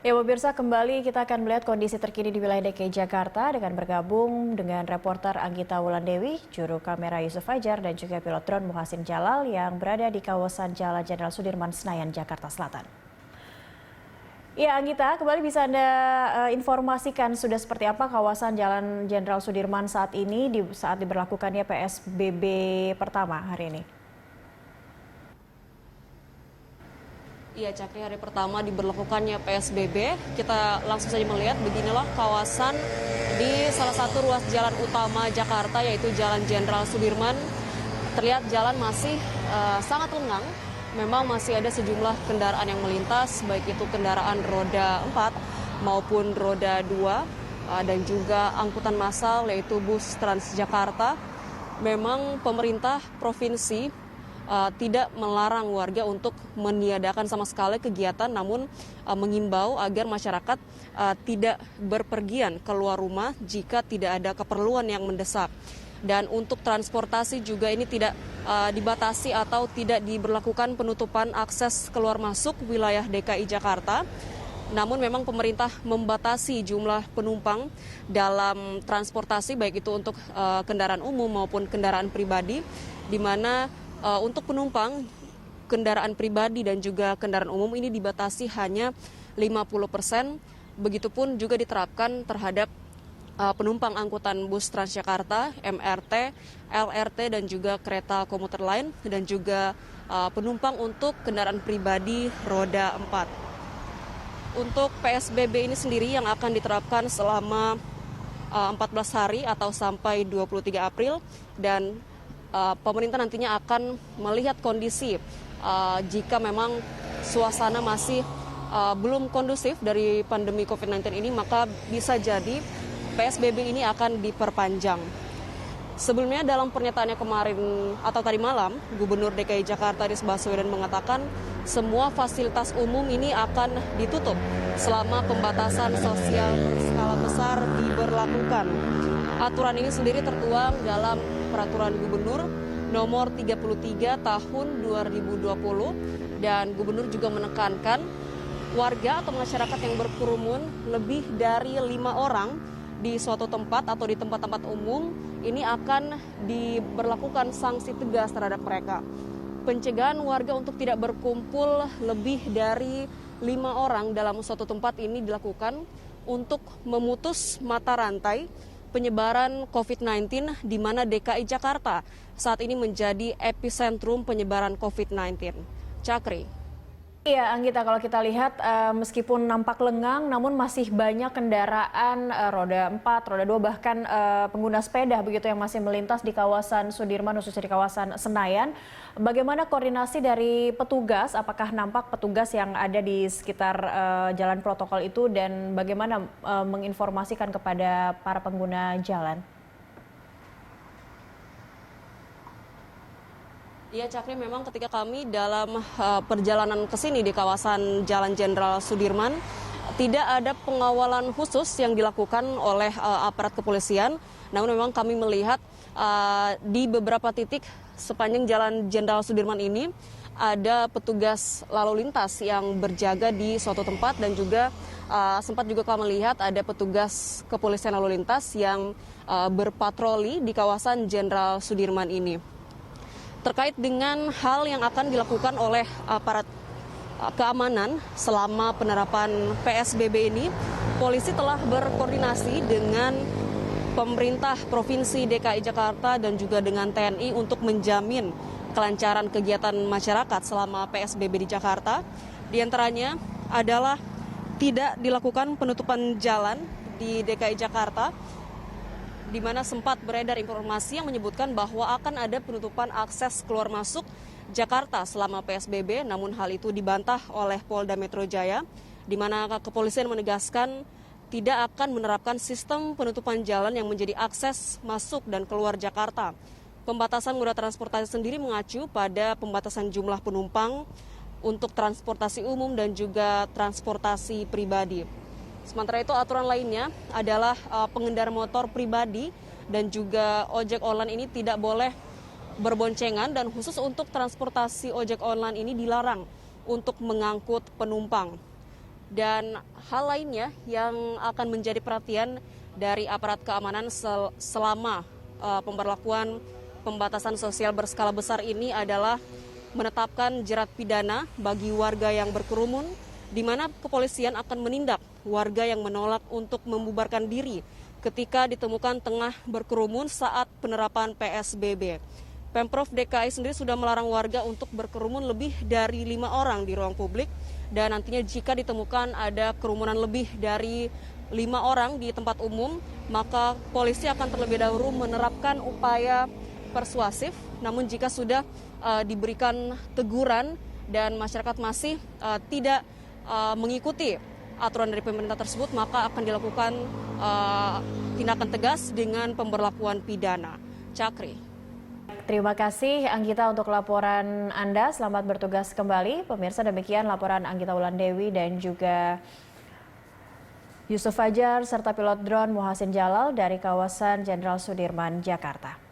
Ya pemirsa, kembali kita akan melihat kondisi terkini di wilayah DKI Jakarta dengan bergabung dengan reporter Anggita Wulandewi, juru kamera Yusuf Fajar, dan juga pilot drone Muhasin Jalal yang berada di kawasan Jalan Jenderal Sudirman, Senayan, Jakarta Selatan. Ya Anggita, kembali bisa Anda informasikan sudah seperti apa kawasan Jalan Jenderal Sudirman saat ini saat diberlakukannya PSBB pertama hari ini? Iya, Cakri, hari pertama diberlakukannya PSBB, kita langsung saja melihat beginilah kawasan di salah satu ruas jalan utama Jakarta, yaitu Jalan Jenderal Sudirman. Terlihat jalan masih sangat lengang, memang masih ada sejumlah kendaraan yang melintas, baik itu kendaraan roda 4 maupun roda 2, dan juga angkutan massal yaitu bus Transjakarta. Memang pemerintah provinsi tidak melarang warga untuk meniadakan sama sekali kegiatan, namun mengimbau agar masyarakat tidak berpergian keluar rumah jika tidak ada keperluan yang mendesak. Dan untuk transportasi juga ini tidak dibatasi atau tidak diberlakukan penutupan akses keluar masuk wilayah DKI Jakarta. Namun memang pemerintah membatasi jumlah penumpang dalam transportasi, baik itu untuk kendaraan umum maupun kendaraan pribadi, di mana untuk penumpang kendaraan pribadi dan juga kendaraan umum ini dibatasi hanya 50%. Begitupun juga diterapkan terhadap penumpang angkutan bus Transjakarta, MRT, LRT, dan juga kereta komuter lain, dan juga penumpang untuk kendaraan pribadi roda 4. Untuk PSBB ini sendiri yang akan diterapkan selama 14 hari atau sampai 23 April, dan pemerintah nantinya akan melihat kondisi jika memang suasana masih belum kondusif dari pandemi COVID-19 ini, maka bisa jadi PSBB ini akan diperpanjang. Sebelumnya dalam pernyataannya kemarin atau tadi malam, Gubernur DKI Jakarta Anies Baswedan mengatakan semua fasilitas umum ini akan ditutup selama pembatasan sosial berskala besar diberlakukan. Aturan ini sendiri tertuang dalam Peraturan Gubernur nomor 33 tahun 2020, dan Gubernur juga menekankan warga atau masyarakat yang berkerumun lebih dari 5 orang di suatu tempat atau di tempat-tempat umum ini akan diberlakukan sanksi tegas terhadap mereka. Pencegahan warga untuk tidak berkumpul lebih dari 5 orang dalam suatu tempat ini dilakukan untuk memutus mata rantai penyebaran COVID-19, di mana DKI Jakarta saat ini menjadi epicentrum penyebaran COVID-19. Cakri. Iya Anggita, kalau kita lihat meskipun nampak lengang namun masih banyak kendaraan roda 4, roda 2, bahkan pengguna sepeda begitu yang masih melintas di kawasan Sudirman, khususnya di kawasan Senayan. Bagaimana koordinasi dari petugas? Apakah nampak petugas yang ada di sekitar jalan protokol itu, dan bagaimana menginformasikan kepada para pengguna jalan? Iya, Cakri, memang ketika kami dalam perjalanan ke sini di kawasan Jalan Jenderal Sudirman, tidak ada pengawalan khusus yang dilakukan oleh aparat kepolisian. Namun memang kami melihat di beberapa titik sepanjang Jalan Jenderal Sudirman ini ada petugas lalu lintas yang berjaga di suatu tempat, dan juga sempat juga kami melihat ada petugas kepolisian lalu lintas yang berpatroli di kawasan Jenderal Sudirman ini. Terkait dengan hal yang akan dilakukan oleh aparat keamanan selama penerapan PSBB ini, polisi telah berkoordinasi dengan pemerintah Provinsi DKI Jakarta dan juga dengan TNI untuk menjamin kelancaran kegiatan masyarakat selama PSBB di Jakarta. Di antaranya adalah tidak dilakukan penutupan jalan di DKI Jakarta, di mana sempat beredar informasi yang menyebutkan bahwa akan ada penutupan akses keluar masuk Jakarta selama PSBB, namun hal itu dibantah oleh Polda Metro Jaya, di mana kepolisian menegaskan tidak akan menerapkan sistem penutupan jalan yang menjadi akses masuk dan keluar Jakarta. Pembatasan moda transportasi sendiri mengacu pada pembatasan jumlah penumpang untuk transportasi umum dan juga transportasi pribadi. Sementara itu aturan lainnya adalah pengendara motor pribadi dan juga ojek online ini tidak boleh berboncengan, dan khusus untuk transportasi ojek online ini dilarang untuk mengangkut penumpang. Dan hal lainnya yang akan menjadi perhatian dari aparat keamanan selama pemberlakuan pembatasan sosial berskala besar ini adalah menetapkan jerat pidana bagi warga yang berkerumun, di mana kepolisian akan menindak warga yang menolak untuk membubarkan diri ketika ditemukan tengah berkerumun saat penerapan PSBB. Pemprov DKI sendiri sudah melarang warga untuk berkerumun lebih dari 5 orang di ruang publik, dan nantinya jika ditemukan ada kerumunan lebih dari 5 orang di tempat umum, maka polisi akan terlebih dahulu menerapkan upaya persuasif. Namun jika sudah diberikan teguran dan masyarakat masih tidak mengikuti aturan dari pemerintah tersebut, maka akan dilakukan tindakan tegas dengan pemberlakuan pidana. Cakri. Terima kasih Anggita untuk laporan Anda. Selamat bertugas kembali. Pemirsa, demikian laporan Anggita Wulandewi dan juga Yusuf Fajar serta pilot drone Muhassin Jalal dari kawasan Jenderal Sudirman, Jakarta.